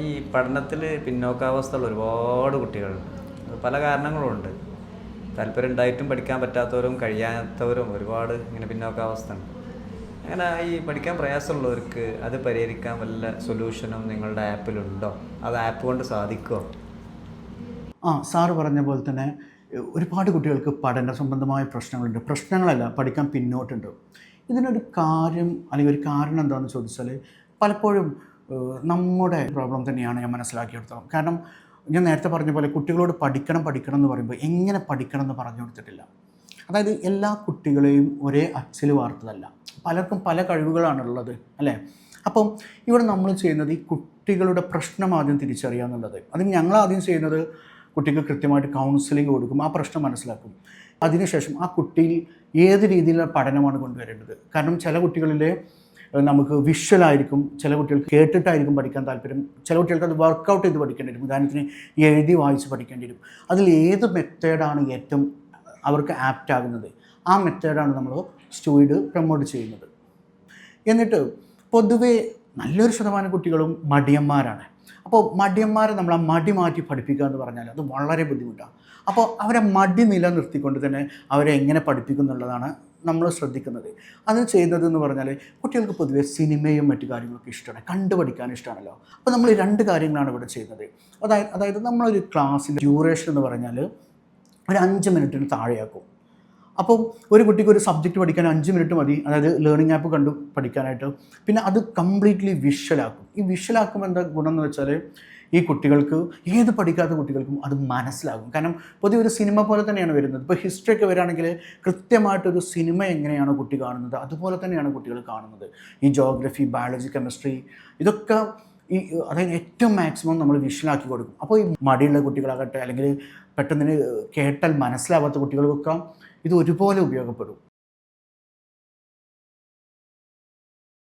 ഈ പഠനത്തിൽ പിന്നോക്കാവസ്ഥയുള്ള ഒരുപാട് കുട്ടികളുണ്ട്. പല കാരണങ്ങളുമുണ്ട്. താല്പര്യം ഉണ്ടായിട്ടും പഠിക്കാൻ പറ്റാത്തവരും കഴിയാത്തവരും ഒരുപാട് ഇങ്ങനെ പിന്നോക്കാവസ്ഥ ഉണ്ട്. അങ്ങനെ ഈ പഠിക്കാൻ പ്രയാസമുള്ളവർക്ക് അത് പരിഹരിക്കാൻ വല്ല സൊല്യൂഷനും നിങ്ങളുടെ ആപ്പിലുണ്ടോ? അത് ആപ്പ് കൊണ്ട് സാധിക്കുമോ? സാറ് പറഞ്ഞ പോലെ തന്നെ ഒരുപാട് കുട്ടികൾക്ക് പഠന സംബന്ധമായ പ്രശ്നങ്ങളുണ്ട്. പ്രശ്നങ്ങളല്ല, പഠിക്കാൻ പിന്നോട്ടുണ്ട്. ഇതിനൊരു കാര്യം അല്ലെങ്കിൽ ഒരു കാരണം എന്താണെന്ന് ചോദിച്ചാൽ പലപ്പോഴും നമ്മുടെ പ്രോബ്ലം തന്നെയാണ് ഞാൻ മനസ്സിലാക്കിയെടുത്തോളം. കാരണം ഞാൻ നേരത്തെ പറഞ്ഞ പോലെ കുട്ടികളോട് പഠിക്കണം പഠിക്കണം എന്ന് പറയുമ്പോൾ എങ്ങനെ പഠിക്കണം എന്ന് പറഞ്ഞു കൊടുത്തിട്ടില്ല. അതായത് എല്ലാ കുട്ടികളെയും ഒരേ അച്ചിൽ വാർത്തതല്ല. പലർക്കും പല കഴിവുകളാണുള്ളത്, അല്ലേ? അപ്പം ഇവിടെ നമ്മൾ ചെയ്യുന്നത് ഈ കുട്ടികളുടെ പ്രശ്നം ആദ്യം തിരിച്ചറിയുക എന്നുള്ളത്. അതിന് ഞങ്ങളാദ്യം ചെയ്യുന്നത് കുട്ടിക്ക് കൃത്യമായിട്ട് കൗൺസിലിംഗ് കൊടുക്കും, ആ പ്രശ്നം മനസ്സിലാക്കും. അതിനുശേഷം ആ കുട്ടിയിൽ ഏത് രീതിയിലുള്ള പഠനമാണ് കൊണ്ടുവരേണ്ടത്. കാരണം ചില കുട്ടികളിലെ നമുക്ക് വിഷ്വലായിരിക്കും, ചില കുട്ടികൾക്ക് കേട്ടിട്ടായിരിക്കും പഠിക്കാൻ താല്പര്യം, ചില കുട്ടികൾക്ക് അത് വർക്കൗട്ട് ചെയ്ത് പഠിക്കേണ്ടി വരും. ഉദാഹരണത്തിന് എഴുതി വായിച്ച് പഠിക്കേണ്ടി വരും. അതിൽ ഏത് മെത്തേഡാണ് ഏറ്റവും അവർക്ക് ആപ്റ്റ് ആകുന്നത്, ആ മെത്തേഡാണ് നമ്മൾ സ്റ്റൂയിഡ് പ്രൊമോട്ട് ചെയ്യുന്നത്. എന്നിട്ട് പൊതുവേ നല്ലൊരു ശതമാനം കുട്ടികളും മടിയന്മാരാണ്. അപ്പോൾ മടിയന്മാരെ നമ്മൾ ആ മടി മാറ്റി പഠിപ്പിക്കുക എന്ന് പറഞ്ഞാൽ അത് വളരെ ബുദ്ധിമുട്ടാണ്. അപ്പോൾ അവരെ മടി നിലനിർത്തിക്കൊണ്ട് തന്നെ അവരെ എങ്ങനെ പഠിപ്പിക്കും എന്നുള്ളതാണ് നമ്മൾ ശ്രദ്ധിക്കുന്നത്. അത് ചെയ്യുന്നത് എന്ന് പറഞ്ഞാൽ കുട്ടികൾക്ക് പൊതുവെ സിനിമയും മറ്റു കാര്യങ്ങളൊക്കെ ഇഷ്ടമാണ്, കണ്ടു പഠിക്കാൻ ഇഷ്ടമാണല്ലോ. അപ്പോൾ നമ്മൾ 2 കാര്യങ്ങളാണ് ഇവിടെ ചെയ്യുന്നത്. അതായത് നമ്മളൊരു ക്ലാസ്സിൻ്റെ ഡ്യൂറേഷൻ എന്ന് പറഞ്ഞാൽ ഒരു 5 മിനിറ്റിന് താഴെയാക്കും. അപ്പോൾ ഒരു കുട്ടിക്ക് ഒരു സബ്ജക്റ്റ് പഠിക്കാൻ 5 മിനിറ്റ് മതി, അതായത് ലേണിംഗ് ആപ്പ് കണ്ടു പഠിക്കാനായിട്ട്. പിന്നെ അത് കംപ്ലീറ്റ്ലി വിഷ്വലാക്കും. ഈ വിഷ്വലാക്കുമ്പോൾ എന്താ ഗുണം എന്ന് വെച്ചാൽ ഈ കുട്ടികൾക്ക്, ഏത് പഠിക്കാത്ത കുട്ടികൾക്കും അത് മനസ്സിലാകും. കാരണം പൊതുവെ ഒരു സിനിമ പോലെ തന്നെയാണ് വരുന്നത്. ഇപ്പോൾ ഹിസ്റ്ററി ഒക്കെ വരികയാണെങ്കിൽ കൃത്യമായിട്ടൊരു സിനിമ എങ്ങനെയാണ് കുട്ടി കാണുന്നത് അതുപോലെ തന്നെയാണ് കുട്ടികൾ കാണുന്നത്. ഈ ജോഗ്രഫി, ബയോളജി, കെമിസ്ട്രി ഇതൊക്കെ അതായത് ഏറ്റവും മാക്സിമം നമ്മൾ വിഷ്വലാക്കി കൊടുക്കും. അപ്പോൾ ഈ മടിയുള്ള കുട്ടികളാകട്ടെ അല്ലെങ്കിൽ പെട്ടെന്ന് കേട്ടാൽ മനസ്സിലാവാത്ത കുട്ടികൾക്കൊക്കെ ഇത് ഒരുപോലെ ഉപയോഗപ്പെടും.